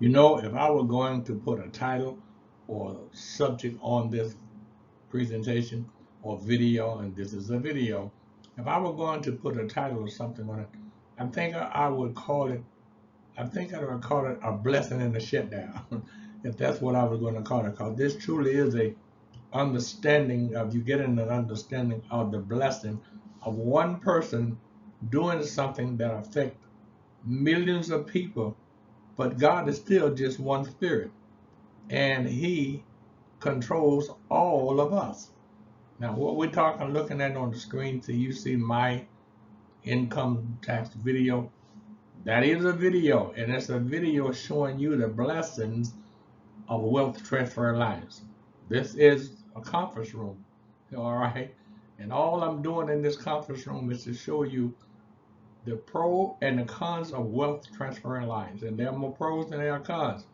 You know, if I were going to put a title or subject on this presentation or video, and this is a video, if I were going to put a title or something on it, I think I would call it, I think I would call it a blessing in the shutdown, if that's what I was going to call it, because this truly is a understanding of you getting an understanding of the blessing of one person doing something that affects millions of people, but God is still just one spirit, and He controls all of us. Now, what we're talking, looking at on the screen, so you see my income tax video. That is a video, and it's a video showing you the blessings of wealth transfer alliance. This is a conference room, all right? And all I'm doing in this conference room is to show you the pro and the cons of wealth transfer alliance. And there are more pros than there are cons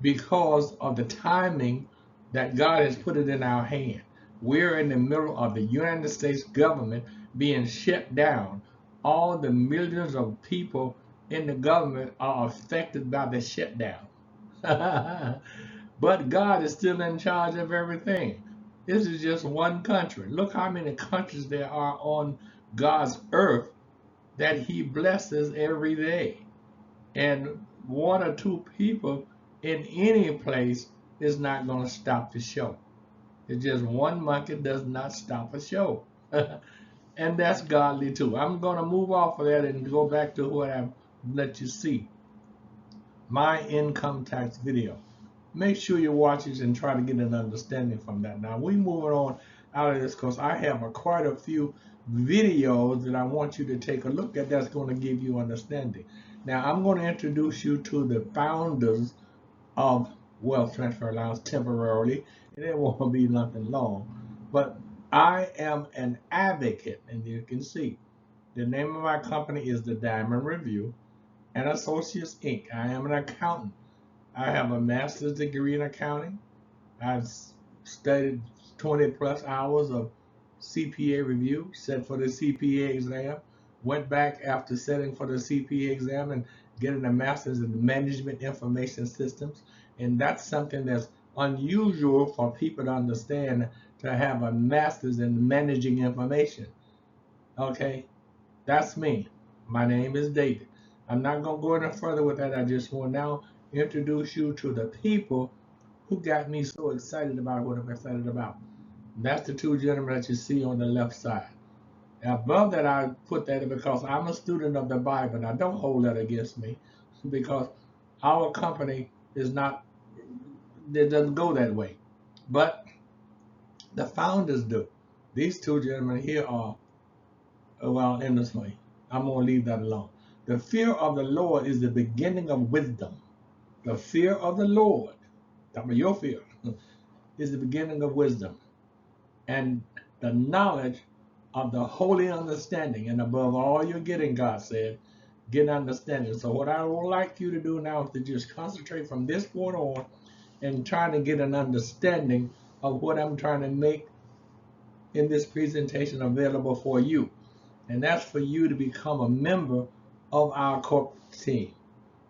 because of the timing that God has put it in our hand. We're in the middle of the United States government being shut down. All the millions of people in the government are affected by the shutdown. But God is still in charge of everything. This is just one country. Look how many countries there are on God's earth that He blesses every day. And one or two people in any place is not going to stop the show. It's just one monkey does not stop a show. And that's godly too. I'm going to move off of that and go back to what I've let you see. My income tax video. Make sure you watch it and try to get an understanding from that. Now we moving on out of this because I have quite a few videos that I want you to take a look at that's going to give you understanding. Now I'm going to introduce you to the founders of Wealth Transfer Alliance temporarily, and it won't be nothing long. But I am an advocate, and you can see the name of my company is the Diamond Review and Associates Inc. I am an accountant. I have a master's degree in accounting. I've studied 20 plus hours of CPA review, set for the CPA exam, went back after setting for the CPA exam and getting a master's in management information systems. And that's something that's unusual for people to understand, to have a master's in managing information. Okay, that's me. My name is David. I'm not going to go any further with that. I just want to now introduce you to the people who got me so excited about what I'm excited about. And that's the two gentlemen that you see on the left side. Now, above that, I put that because I'm a student of the Bible. Now, don't hold that against me because our company is not, it doesn't go that way. But the founders do. These two gentlemen here are, well, in this way. I'm going to leave that alone. The fear of the Lord is the beginning of wisdom. The fear of the Lord, your fear, is the beginning of wisdom. And the knowledge of the holy understanding. And above all you're getting, God said, get understanding. So what I would like you to do now is to just concentrate from this point on and try to get an understanding of what I'm trying to make in this presentation available for you. And that's for you to become a member of our corporate team.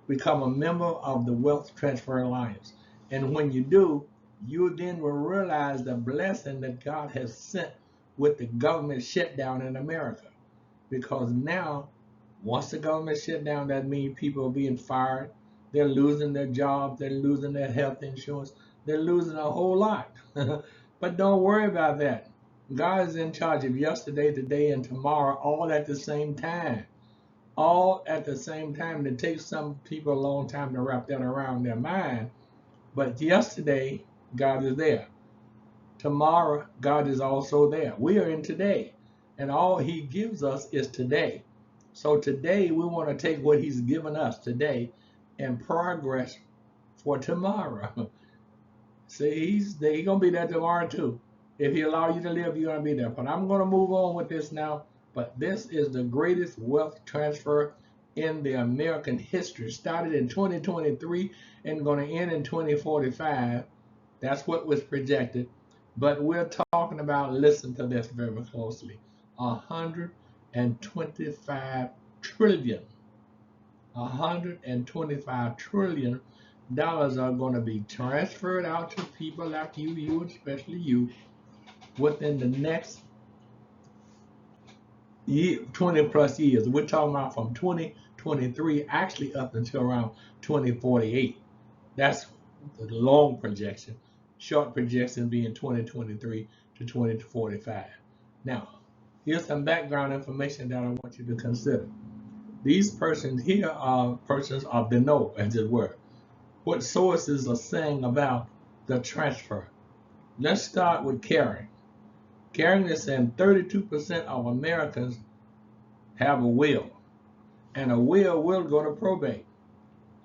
Become a member of the Wealth Transfer Alliance. And when you do, you then will realize the blessing that God has sent with the government shutdown in America. Because now, once the government shut down, that means people are being fired. They're losing their jobs. They're losing their health insurance. They're losing a whole lot. But don't worry about that. God is in charge of yesterday, today, and tomorrow all at the same time. All at the same time. It takes some people a long time to wrap that around their mind. But yesterday, God is there. Tomorrow, God is also there. We are in today. And all He gives us is today. So today, we want to take what He's given us today and progress for tomorrow. See, He's going to be there tomorrow too. If He allow you to live, you're going to be there. But I'm going to move on with this now. But this is the greatest wealth transfer in the American history. Started in 2023 and going to end in 2045. That's what was projected. But we're talking about, listen to this very closely, 125 trillion. $125 trillion are going to be transferred out to people like you, especially you, within the next year, 20 plus years. We're talking about from 2023 actually up until around 2048. That's the long projection. Short projection being 2023 to 2045. Now, here's some background information that I want you to consider. These persons here are persons of the know, as it were. What sources are saying about the transfer. Let's start with caring. Caring is saying 32% of Americans have a will, and a will go to probate.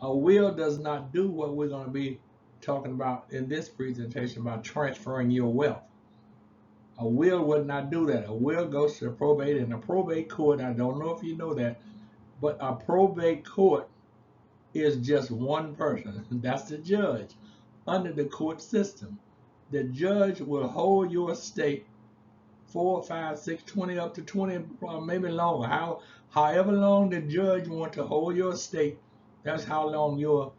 A will does not do what we're going to be talking about in this presentation about transferring your wealth. A will would not do that. A will goes to probate, and a probate court, I don't know if you know that, but a probate court is just one person. That's the judge under the court system. The judge will hold your estate 4, 5, 6, 20, up to 20, maybe longer. However long the judge wants to hold your estate, that's how long your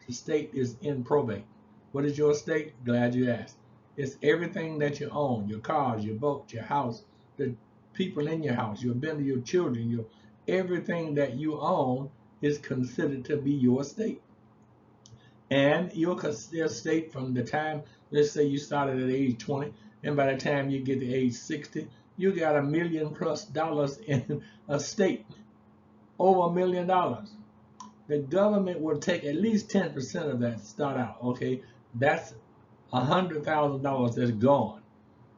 estate is in probate. What is your estate? Glad you asked. It's everything that you own, your cars, your boat, your house, the people in your house, your children, everything that you own is considered to be your estate. And your estate from the time, let's say you started at age 20, and by the time you get to age 60, you got $1 million plus in estate, over $1 million. The government will take at least 10% of that start out. Okay, that's $100,000 that's gone.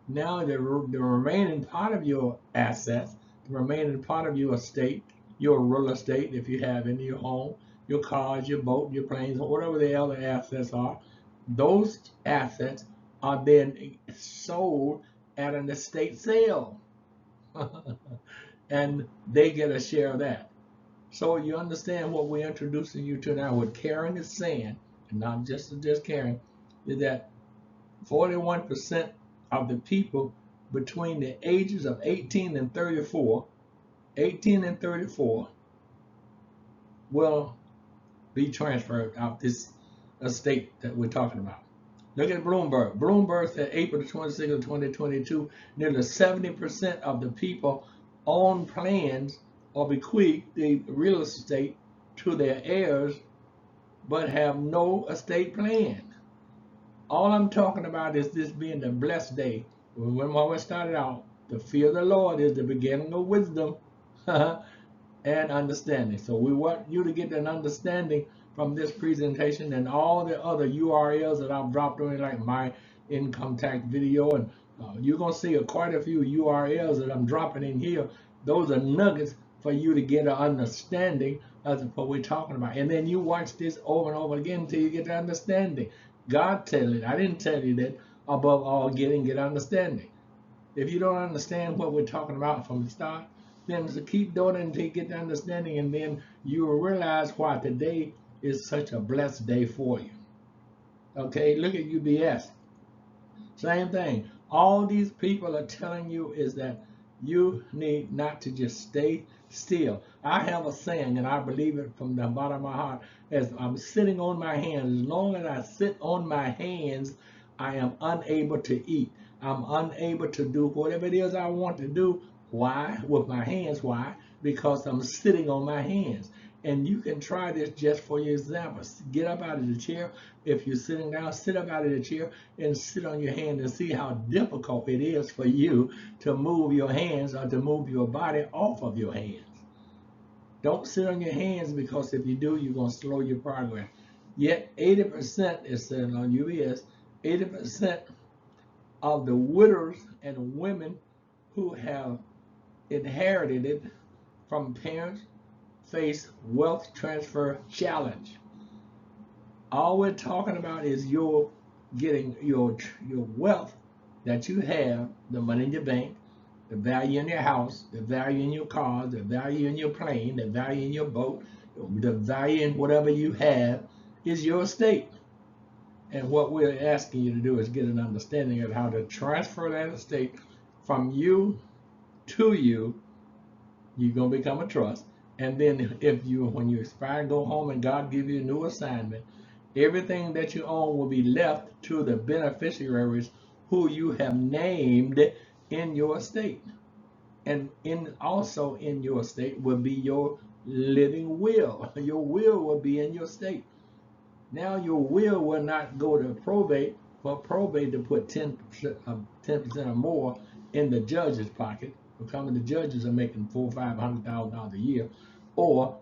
Now the remaining part of your assets, the remaining part of your estate, your real estate, if you have any, your home, your cars, your boat, your planes, or whatever the other assets are, those assets are then sold at an estate sale. And they get a share of that. So you understand what we're introducing you to now. What Karen is saying, and not just Karen, is that 41% of the people between the ages of 18 and 34 will be transferred out this estate that we're talking about. Look at Bloomberg. Bloomberg said April 26, 2022, nearly 70% of the people own plans or bequeath the real estate to their heirs, but have no estate plan. All I'm talking about is this being the blessed day. When we started out, the fear of the Lord is the beginning of wisdom and understanding. So we want you to get an understanding from this presentation and all the other URLs that I've dropped on, like my income tax video, and you're going to see quite a few URLs that I'm dropping in here. Those are nuggets for you to get an understanding of what we're talking about. And then you watch this over and over again until you get the understanding. God tell it. I didn't tell you that. Above all, get understanding. If you don't understand what we're talking about from the start, then to keep doing it until you get the understanding, and then you will realize why today is such a blessed day for you. Okay, look at UBS. Same thing. All these people are telling you is that you need not to just stay still. I have a saying, and I believe it from the bottom of my heart, as I'm sitting on my hands. As long as I sit on my hands, I am unable to eat. I'm unable to do whatever it is I want to do. Why? With my hands. Why? Because I'm sitting on my hands. And you can try this just for your example. Get up out of the chair. If you're sitting down, sit up out of the chair and sit on your hand and see how difficult it is for you to move your hands or to move your body off of your hands. Don't sit on your hands, because if you do, you're going to slow your progress. Yet 80% is said on UBS, 80% of the widows and women who have inherited it from parents face wealth transfer challenge. All we're talking about is your getting your wealth that you have, the money in your bank, the value in your house, the value in your car, the value in your plane, the value in your boat, the value in whatever you have is your estate. And what we're asking you to do is get an understanding of how to transfer that estate from you to you. You're going to become a trust. And then when you expire and go home and God give you a new assignment, everything that you own will be left to the beneficiaries who you have named in your estate. And also in your estate will be your living will. Your will will be in your estate. Now your will not go to probate for probate to put 10% or more in the judge's pocket. Because the judges are making $400,000-$500,000 a year, or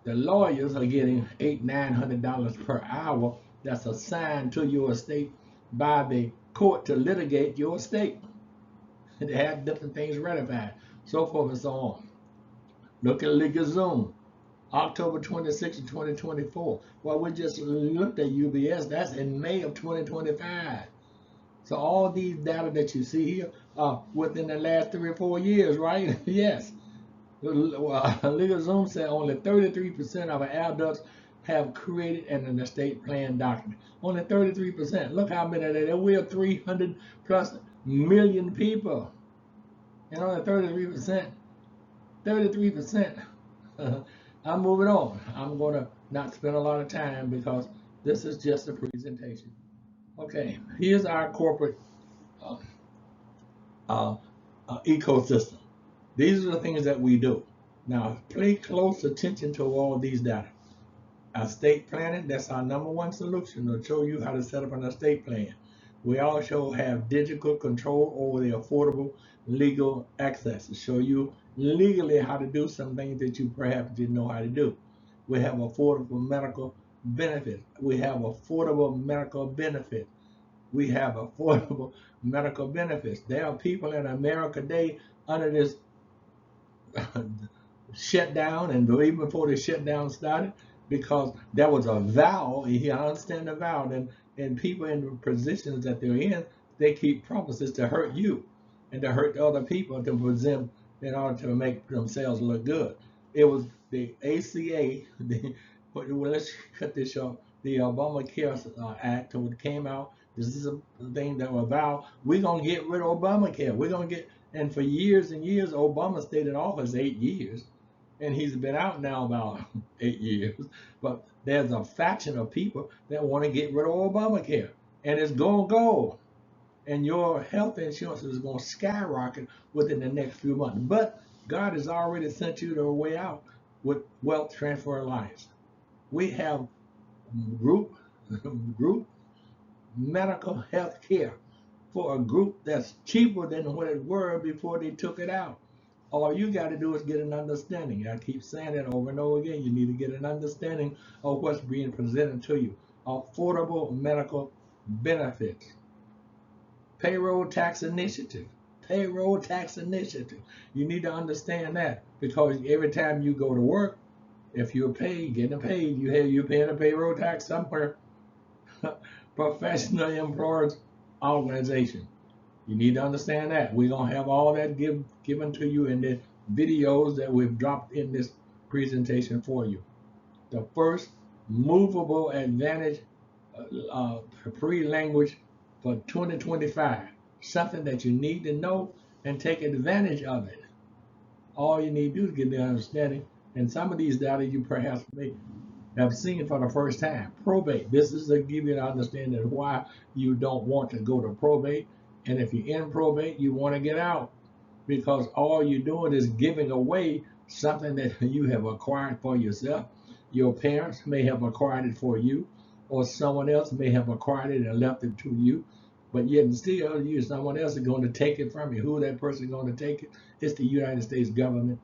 the lawyers are getting $800-$900 per hour that's assigned to your estate by the court to litigate your estate and to have different things ratified, so forth and so on. Look at Legal Zoom, October 26, 2024. Well, we just looked at UBS. That's in May of 2025. So all these data that you see here are within the last 3 or 4 years, right? Yes. Legal Zoom said only 33% of adults have created an estate plan document. Only 33%. Look how many there are. We're 300 plus million people. And only 33%. 33%. I'm moving on. I'm going to not spend a lot of time because this is just a presentation. Okay, here's our corporate uh, ecosystem. These are the things that we do. Now, pay close attention to all these data. Estate planning, that's our number one solution to show you how to set up an estate plan. We also have digital control over the affordable legal access to show you legally how to do some things that you perhaps didn't know how to do. We have affordable medical benefits. We have affordable medical benefits. We have affordable medical benefits. There are people in America today under this shut down, and even before the shutdown started, because that was a vow. You understand the vow, and people in the positions that they're in, they keep promises to hurt you and to hurt other people to present in order to make themselves look good. It was the ACA. Well, let's cut this short. The Obamacare Act came out. This is a thing that was vow. We're gonna get rid of Obamacare. We're gonna get, and for years and years, Obama stayed in office 8 years, and he's been out now about 8 years. But there's a faction of people that want to get rid of Obamacare, and it's gonna go, and your health insurance is gonna skyrocket within the next few months. But God has already sent you the way out with Wealth Transfer Alliance. We have group group medical health care for a group that's cheaper than what it were before they took it out. All you got to do is get an understanding. I keep saying it over and over again. You need to get an understanding of what's being presented to you. Affordable medical benefits. Payroll tax initiative. Payroll tax initiative. You need to understand that, because every time you go to work, if you're paid, getting paid, you're paying a payroll tax somewhere. Professional employers organization. You need to understand that. We're going to have all that given to you in the videos that we've dropped in this presentation for you. The first movable advantage pre-language for 2025. Something that you need to know and take advantage of it. All you need to do is get the understanding. And some of these data you perhaps may have seen for the first time. Probate. This is to give you an understanding of why you don't want to go to probate. And if you're in probate, you want to get out, because all you're doing is giving away something that you have acquired for yourself. Your parents may have acquired it for you, or someone else may have acquired it and left it to you. But yet still, someone else is going to take it from you. Who that person is going to take it? It's the United States government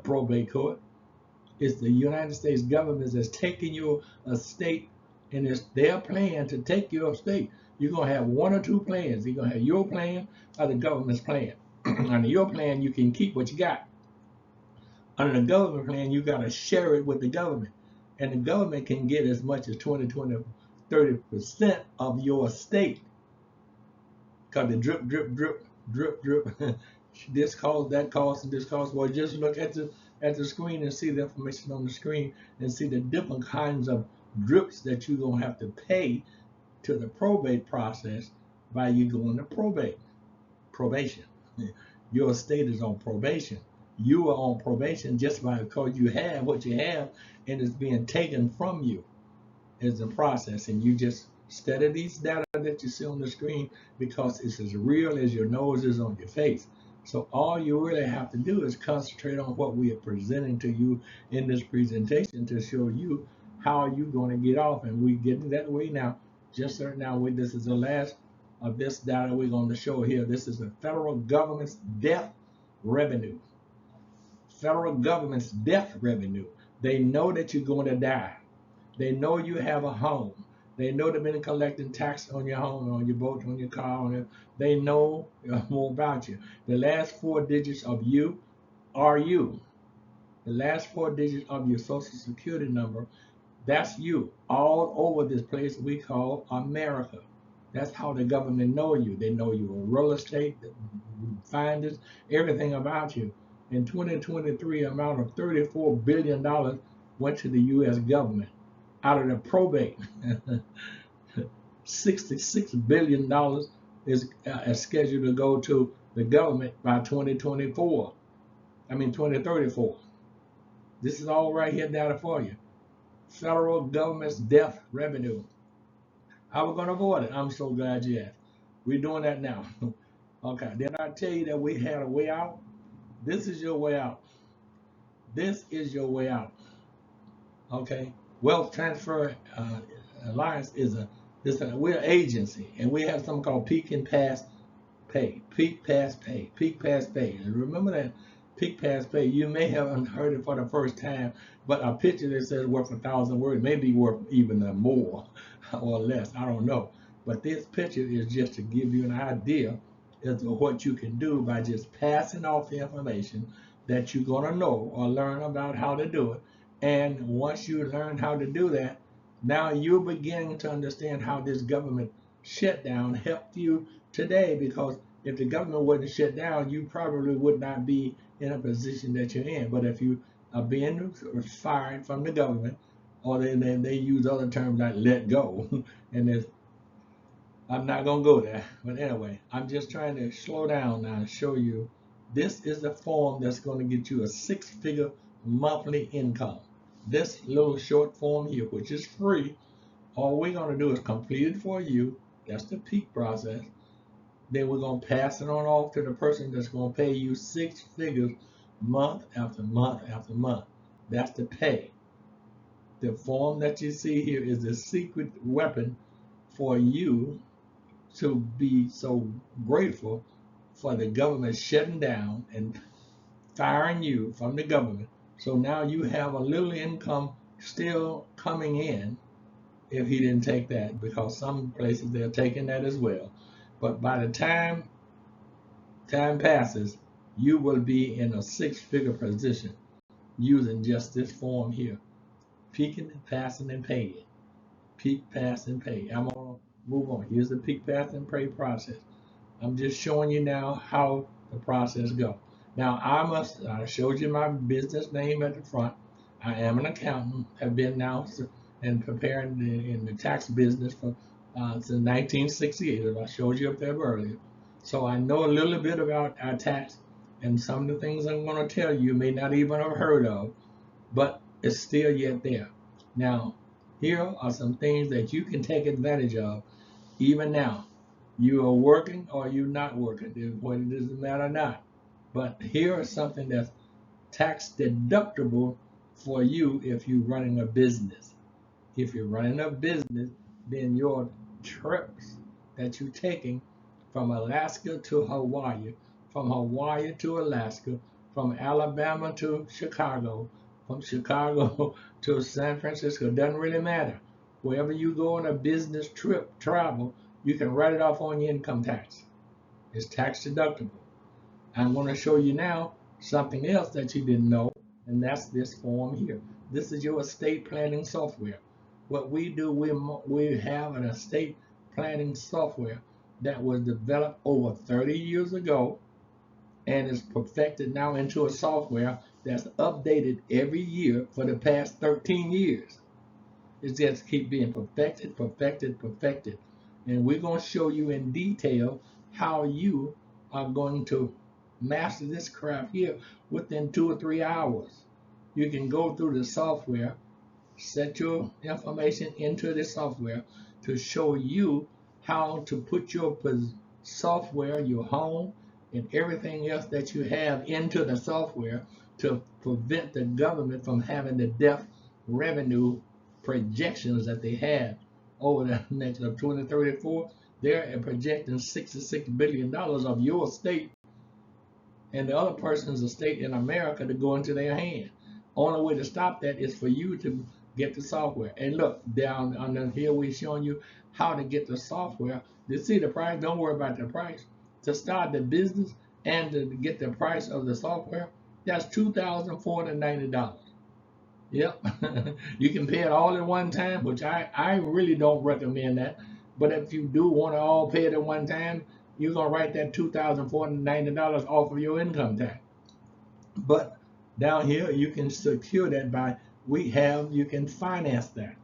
probate court. It's the United States government that's taking your estate, and it's their plan to take your estate. You're going to have one or two plans. You're going to have your plan or the government's plan. Under your plan, you can keep what you got. Under the government plan, you got to share it with the government. And the government can get as much as 30% of your estate. Because the drip, drip, drip, drip, drip. This cost, that cost, and this cost. Well, just look at the screen and see the information on the screen and see the different kinds of drips that you're going to have to pay to the probate process by you going to probation. Your estate is on probation. You are on probation just because you have what you have and it's being taken from you is the process. And you just study these data that you see on the screen because it's as real as your nose is on your face. So all you really have to do is concentrate on what we are presenting to you in this presentation to show you how you're going to get off. And we get that way now. Just so now, this is the last of this data we're going to show here. This is the federal government's death revenue. Federal government's death revenue. They know that you're going to die. They know you have a home. They know they've been collecting tax on your home, on your boat, on your car. They know more about you. The last four digits of you are you. The last four digits of your social security number, that's you. All over this place we call America. That's how the government know you. They know you are real estate, finders, everything about you. In 2023, amount of $34 billion went to the U.S. government out of the probate. $66 billion is scheduled to go to the government by 2024. 2034. This is all right here data for you. Federal government's death revenue. How we going to avoid it? I'm so glad you asked. We're doing that now. Okay, did I tell you that we had a way out? This is your way out. This is your way out. Okay, Wealth Transfer Alliance we're an agency, and we have something called Peak and Pass Pay. Peak Pass Pay. Peak Pass Pay. And remember that Peak Pass Pay. You may have heard it for the first time, but a picture that says worth 1,000 words may be worth even more or less. I don't know. But this picture is just to give you an idea as to what you can do by just passing off the information that you're going to know or learn about how to do it. And once you learn how to do that, now you're beginning to understand how this government shutdown helped you today, because if the government wasn't shut down, you probably would not be in a position that you're in. But if you are being fired from the government, or they use other terms like let go, and I'm not going to go there. But anyway, I'm just trying to slow down now and show you this is the form that's going to get you a six-figure monthly income. This little short form here, which is free, all we're going to do is complete it for you. That's the peak process. Then we're going to pass it on off to the person that's going to pay you six figures month after month after month. That's the pay. The form that you see here is the secret weapon for you to be so grateful for the government shutting down and firing you from the government. So now you have a little income still coming in if he didn't take that, because some places they're taking that as well. But by the time passes, you will be in a six-figure position using just this form here. Peaking, passing, and paying. Peak, pass, and pay. I'm going to move on. Here's the peak, pass, and pay process. I'm just showing you now how the process goes. Now, I showed you my business name at the front. I am an accountant, have been now and preparing in the tax business for since 1968, as I showed you up there earlier. So I know a little bit about our tax, and some of the things I'm going to tell you may not even have heard of, but it's still yet there. Now, here are some things that you can take advantage of even now. You are working or you're not working, whether it doesn't matter or not. But here is something that's tax deductible for you if you're running a business. If you're running a business, then your trips that you're taking from Alaska to Hawaii, from Hawaii to Alaska, from Alabama to Chicago, from Chicago to San Francisco, doesn't really matter. Wherever you go on a business trip, travel, you can write it off on your income tax. It's tax deductible. I'm going to show you now something else that you didn't know, and that's this form here. This is your estate planning software. What we do, we have an estate planning software that was developed over 30 years ago and is perfected now into a software that's updated every year for the past 13 years. It just keep being perfected, perfected, perfected. And we're going to show you in detail how you are going to master this craft here within 2 or 3 hours. You can go through the software, set your information into the software to show you how to put your software, your home, and everything else that you have into the software to prevent the government from having the death revenue projections that they have over the next of 2034. They're projecting $66 billion of your state and the other person's estate in America to go into their hand. Only way to stop that is for you to get the software. And look, down under here we're showing you how to get the software. To see the price, don't worry about the price. To start the business and to get the price of the software, that's $2,490. Yep. You can pay it all at one time, which I really don't recommend that. But if you do want to all pay it at one time, you're going to write that $2,490 off of your income tax. But down here, you can secure that by, you can finance that.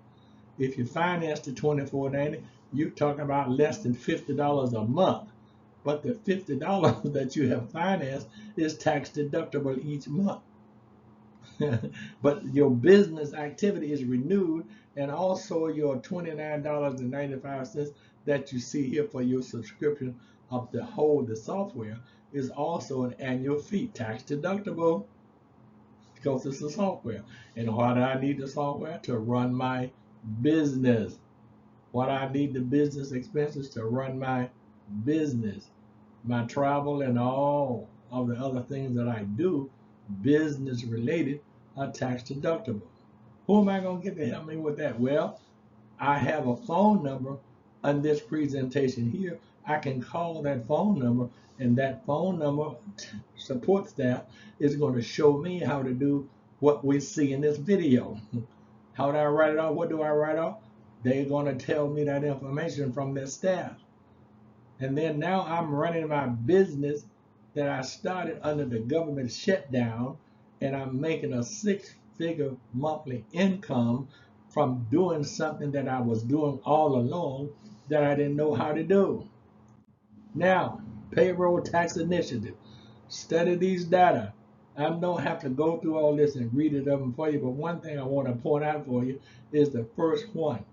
If you finance the $2,490, you're talking about less than $50 a month. But the $50 that you have financed is tax deductible each month. But your business activity is renewed, and also your $29.95 that you see here for your subscription of the software is also an annual fee, tax deductible, because it's the software. And why do I need the software? To run my business. Why do I need the business expenses? To run my business, my travel, and all of the other things that I do, business related, are tax deductible. Who am I going to get to help me with that? Well, I have a phone number on this presentation here. I can call that phone number, and that phone number support staff is going to show me how to do what we see in this video. How do I write it off? What do I write off? They're going to tell me that information from their staff. And then now I'm running my business that I started under the government shutdown, and I'm making a 6-figure monthly income from doing something that I was doing all along that I didn't know how to do. Now, payroll tax initiative. Study these data. I don't have to go through all this and read it up for you, but one thing I want to point out for you is the first one.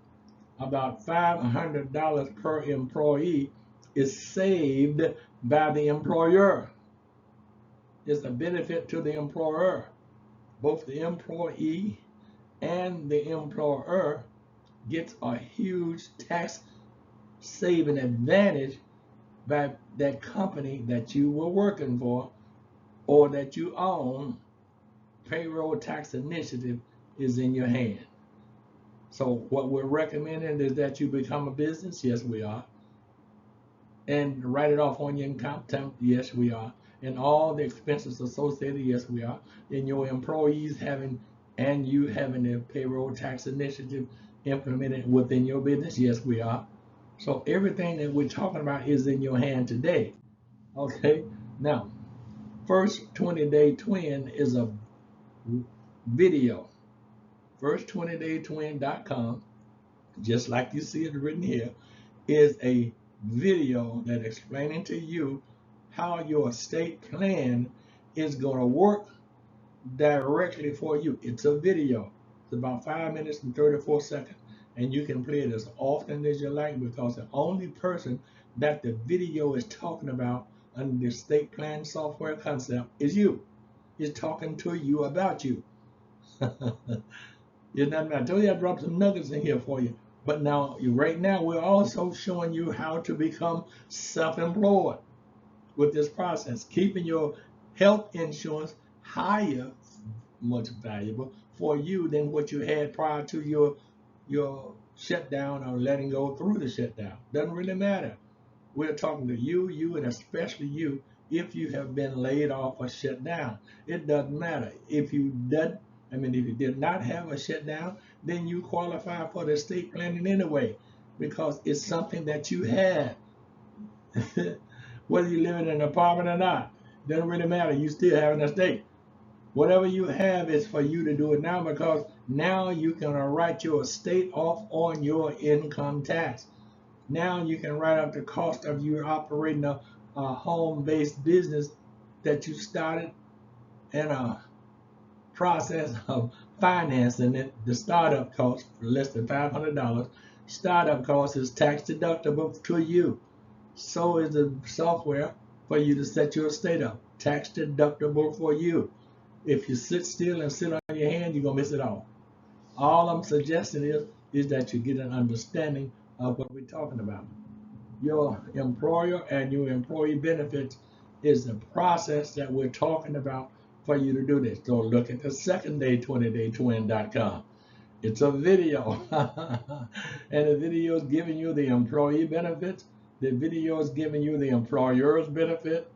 About $500 per employee is saved by the employer. It's a benefit to the employer. Both the employee and the employer gets a huge tax saving advantage by that company that you were working for or that you own. Payroll tax initiative is in your hand. So what we're recommending is that you become a business. Yes, we are. And write it off on your income tax. Yes, we are. And all the expenses associated. Yes, we are. And your employees and you having the payroll tax initiative implemented within your business. Yes, we are. So everything that we're talking about is in your hand today. Okay. Now, First 20-Day Twin is a video. First20daystwin.com, just like you see it written here, is a video that explaining to you how your estate plan is going to work directly for you. It's a video. It's about 5 minutes and 34 seconds, and you can play it as often as you like, because the only person that the video is talking about under the estate plan software concept is you. It's talking to you about you. I told you I dropped some nuggets in here for you. But now, right now, we're also showing you how to become self-employed with this process, keeping your health insurance higher, much valuable for you than what you had prior to your shutdown or letting go through the shutdown. Doesn't really matter. We're talking to you, and especially you, if you have been laid off or shut down. It doesn't matter. If you did not have a shutdown, then you qualify for the estate planning anyway, because it's something that you have. Whether you live in an apartment or not, doesn't really matter. You still have an estate. Whatever you have is for you to do it now, because now you can write your estate off on your income tax. Now you can write up the cost of you operating a home-based business that you started in a process of financing it, the startup cost for less than $500. Startup cost is tax deductible to you. So is the software for you to set your estate up. Tax deductible for you. If you sit still and sit on your hand, you're gonna miss it all. All I'm suggesting is that you get an understanding of what we're talking about. Your employer and your employee benefits is the process that we're talking about for you to do this. So look at the second day 20daytwin.com. It's a video. And the video is giving you the employee benefits. The video is giving you the employer's benefit.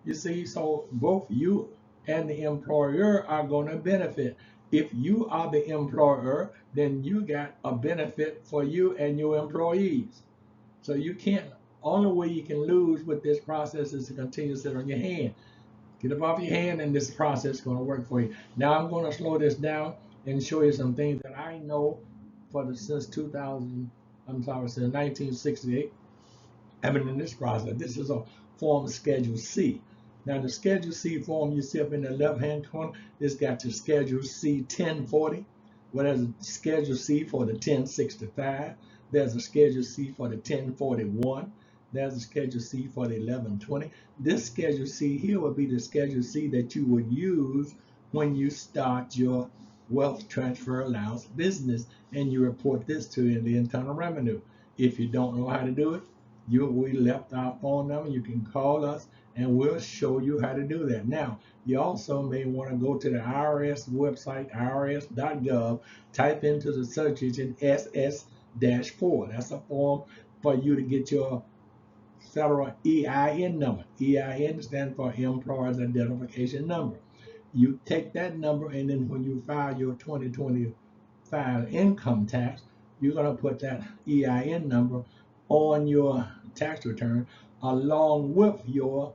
You see, so both you and the employer are going to benefit. If you are the employer, then you got a benefit for you and your employees. So you can't, only way you can lose with this process is to continue to sit on your hand. Get up off your hand and this process is going to work for you. Now I'm going to slow this down and show you some things that I know since 1968. I've been in this process. This is a form of Schedule C. Now the Schedule C form you see up in the left hand corner, it's got your Schedule C 1040. Well, there's a Schedule C for the 1065. There's a Schedule C for the 1041. There's a Schedule C for the 1120. This Schedule C here will be the Schedule C that you would use when you start your wealth transfer allowance business and you report this to the Internal Revenue. If you don't know how to do it, we left our phone number. You can call us and we'll show you how to do that. Now, you also may want to go to the IRS website, irs.gov, type into the search engine SS-4. That's a form for you to get your federal EIN number. EIN stands for Employer's Identification Number. You take that number, and then when you file your 2025 income tax, you're going to put that EIN number on your tax return along with your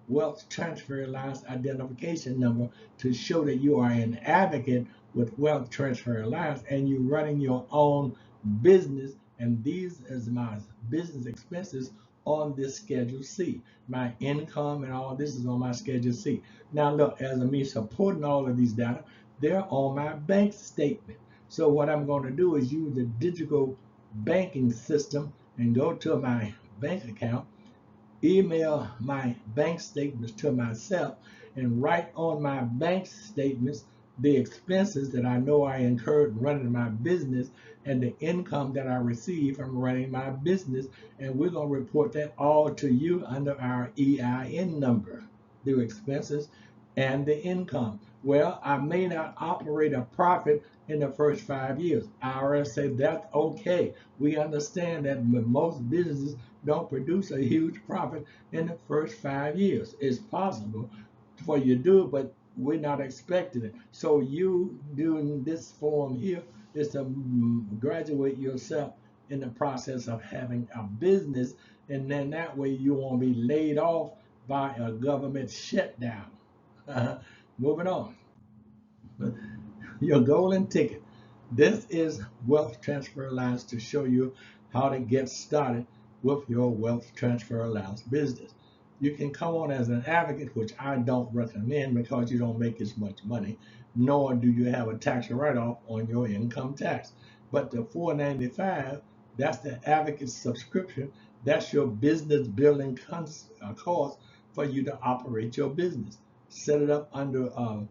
wealth transfer allowance identification number to show that you are an advocate with wealth transfer allowance and you're running your own business, and these is my business expenses on this Schedule C. My income and all this is on my Schedule C. Now look, as of me supporting all of these data, they're on my bank statement. So what I'm going to do is use the digital banking system and go to my bank account, email my bank statements to myself, and write on my bank statements the expenses that I know I incurred running my business and the income that I receive from running my business. And we're going to report that all to you under our EIN number, the expenses and the income. Well, I may not operate a profit in the first 5 years. IRS said that's okay. We understand that most businesses don't produce a huge profit in the first 5 years. It's possible for you to do it, but we're not expecting it. So you doing this form here is to graduate yourself in the process of having a business, and then that way you won't be laid off by a government shutdown. Moving on. Your golden ticket. This is Wealth Transfer Allowance to show you how to get started with your wealth transfer allowance business. You can come on as an advocate, which I don't recommend because you don't make as much money, nor do you have a tax write-off on your income tax. But the $495, that's the advocate subscription. That's your business building cost for you to operate your business. Set it up under a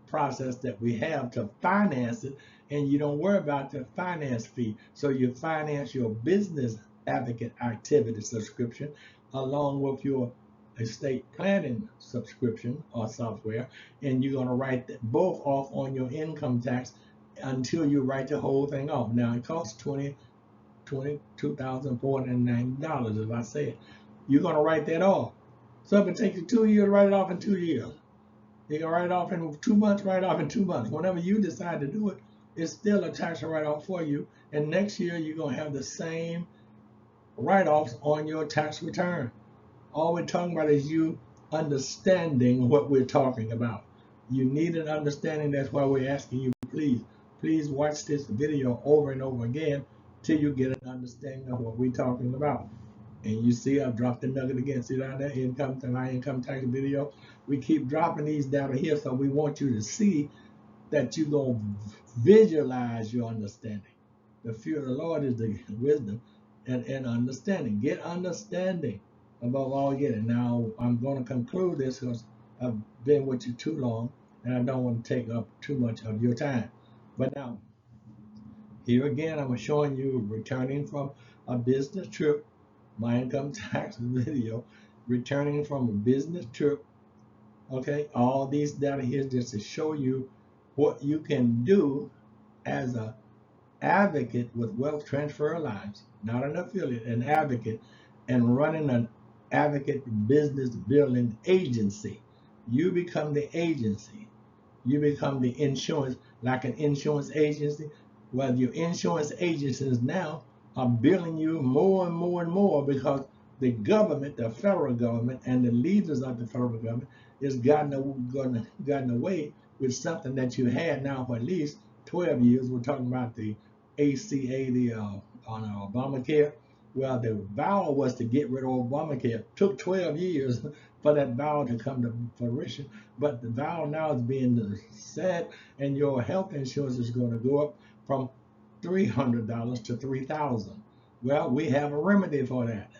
process that we have to finance it, and you don't worry about the finance fee. So you finance your business advocate activity subscription along with your estate planning subscription or software, and you're going to write both off on your income tax until you write the whole thing off. Now it costs $22,490, as I said. You're going to write that off. So if it takes you 2 years to write it off in 2 years, you can write it off in 2 months, write it off in 2 months. Whenever you decide to do it, it's still a tax write-off for you. And next year, you're going to have the same write-offs on your tax return. All we're talking about is you understanding what we're talking about. You need an understanding. That's why we're asking you, please watch this video over and over again till you get an understanding of what we're talking about. And you see, I've dropped the nugget again. See down there, income to my income tax video. We keep dropping these down here, so we want you to see that you're going to visualize your understanding. The fear of the Lord is the wisdom and understanding. Get understanding above all getting. Now, I'm going to conclude this because I've been with you too long and I don't want to take up too much of your time. But now, here again, I'm showing you returning from a business trip, my income tax video, returning from a business trip. Okay, all these data here just to show you what you can do as a advocate with Wealth Transfer Alliance, not an affiliate, an advocate, and running an advocate business building agency. You become the agency. You become the insurance, like an insurance agency. Well, your insurance agencies now are billing you more and more and more because the government, the federal government, and the leaders of the federal government is gotten away with something that you had now for at least 12 years. We're talking about the ACA, the on Obamacare. Well, the vow was to get rid of Obamacare. It took 12 years for that vow to come to fruition, but the vow now is being set, and your health insurance is going to go up from $300 to $3,000. Well, we have a remedy for that.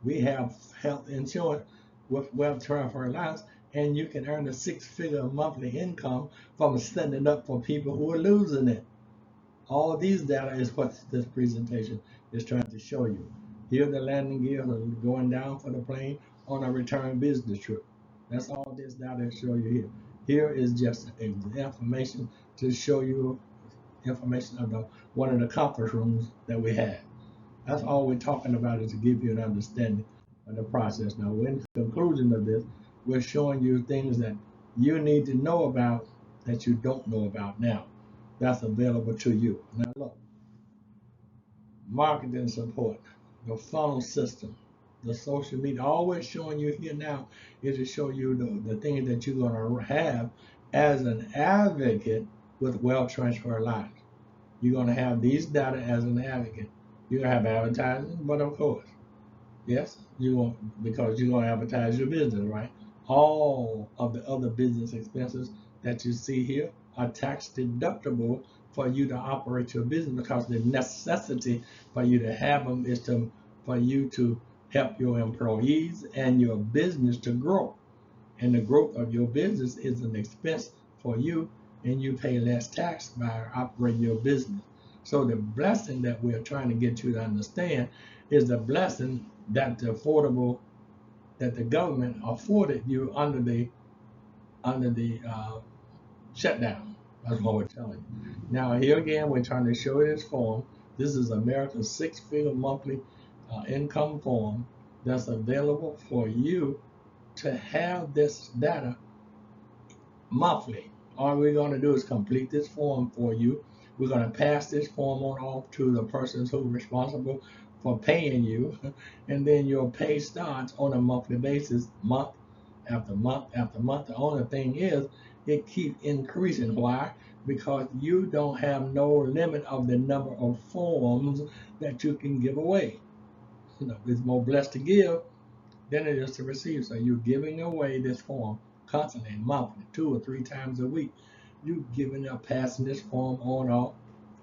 We have health insurance with Wealth Transfer Alliance, and you can earn a six-figure monthly income from sending up for people who are losing it. All these data is what this presentation is trying to show you. Here the landing gear going down for the plane on a return business trip. That's all this data is show you here. Here is just information to show you information of one of the conference rooms that we had. That's all we're talking about, is to give you an understanding of the process. Now, in conclusion of this, we're showing you things that you need to know about that you don't know about now. That's available to you. Now, look, marketing support, the funnel system, the social media, always showing you here now is to show you the things that you're going to have as an advocate with Wealth Transfer Alliance. You're going to have these data as an advocate. You're going to have advertising, but of course, yes, you won't, because you're going to advertise your business, right? All of the other business expenses that you see here are tax deductible for you to operate your business, because the necessity for you to have them is for you to help your employees and your business to grow. And the growth of your business is an expense for you, and you pay less tax by operating your business. So the blessing that we're trying to get you to understand is the blessing that the government afforded you under the shutdown. That's what we're telling you. Now here again, we're trying to show you this form. This is America's six-figure monthly income form that's available for you to have this data monthly. All we're going to do is complete this form for you. We're going to pass this form on off to the persons who are responsible for paying you, and then your pay starts on a monthly basis, month after month after month. The only thing is, it keeps increasing. Why? Because you don't have no limit of the number of forms that you can give away. You know, it's more blessed to give than it is to receive. So you're giving away this form constantly, monthly, 2 or 3 times a week. You giving up, passing this form on off,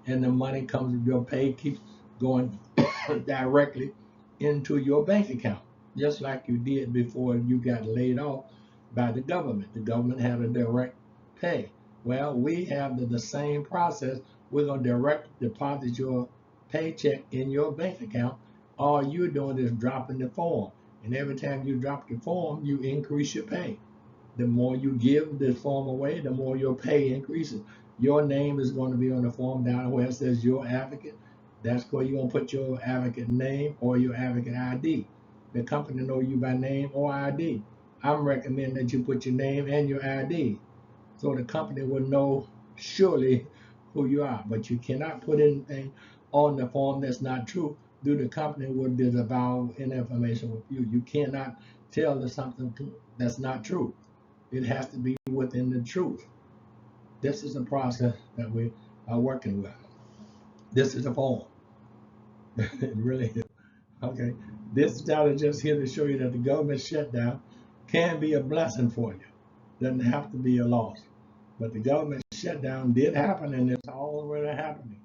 and the money comes, your pay keeps going directly into your bank account, just like you did before you got laid off by the government. The government had a direct pay. Well, we have the same process. We're going to direct deposit your paycheck in your bank account. All you're doing is dropping the form. And every time you drop the form, you increase your pay. The more you give this form away, the more your pay increases. Your name is going to be on the form down where it says your advocate. That's where you're going to put your advocate name or your advocate ID. The company know you by name or ID. I'm recommending that you put your name and your ID, so the company will know surely who you are. But you cannot put anything on the form that's not true. The company will disavow any information with you. You cannot tell them something that's not true. It has to be within the truth. This is the process that we are working with. This is the form. It really is. Okay. This data is just here to show you that the government shutdown can be a blessing for you. Doesn't have to be a loss. But the government shutdown did happen, and it's already happening.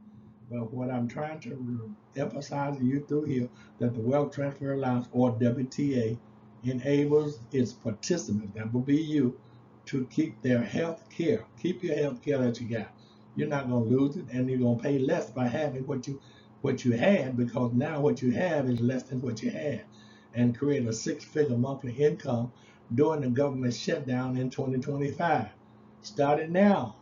But what I'm trying to emphasize to you through here, that the Wealth Transfer Allowance, or WTA, enables its participants, that will be you, to keep their health care. Keep your health care that you got. You're not going to lose it, and you're going to pay less by having what you had, because now what you have is less than what you had, and create a six-figure monthly income during the government shutdown in 2025. Start it now.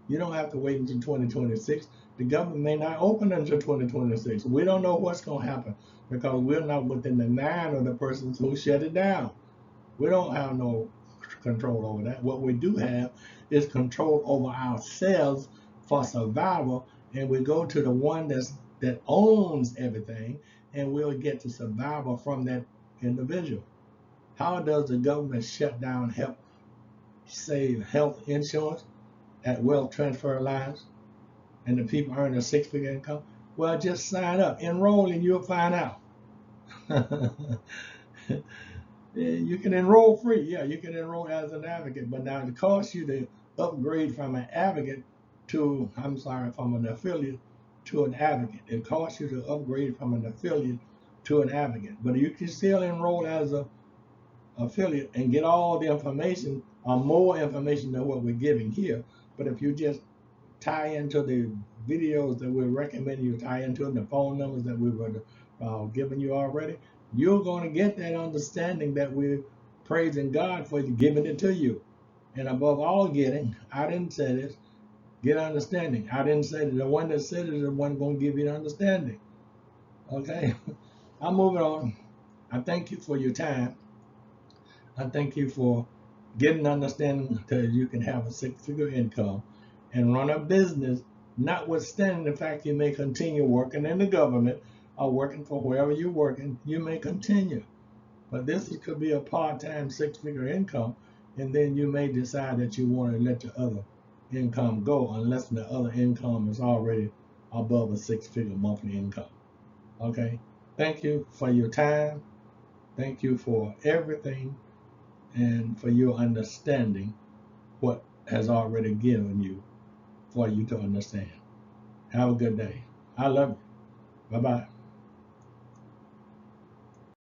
You don't have to wait until 2026. The government may not open until 2026. We don't know what's going to happen because we're not within the mind of the persons who shut it down. We don't have no control over that. What we do have is control over ourselves for survival, and we go to the one that owns everything, and we'll get the survival from that individual. How does the government shutdown help save health insurance at Wealth Transfer Alliance and the people earn a six-figure income? Well, just sign up, enroll, and you'll find out. You can enroll free. Yeah, you can enroll as an advocate, but now it costs you to upgrade from an advocate to, from an affiliate to an advocate. It costs you to upgrade from an affiliate to an advocate, but you can still enroll as a affiliate and get all the information, or more information than what we're giving here. But if you just tie into the videos that we're recommending you tie into, and the phone numbers that we were giving you already, you're going to get that understanding that we're praising God for giving it to you. And above all getting, I didn't say this, get understanding. I didn't say that. The one that said it is the one going to give you the understanding. Okay? I'm moving on. I thank you for your time. I thank you for getting understanding that you can have a six-figure income and run a business, notwithstanding the fact you may continue working in the government or working for wherever you're working, you may continue. But this could be a part-time six-figure income, and then you may decide that you want to let your other income go, unless the other income is already above a six-figure monthly income. Okay? Thank you for your time. Thank you for everything, and for your understanding what has already given you for you to understand. Have a good day. I love you. Bye-bye.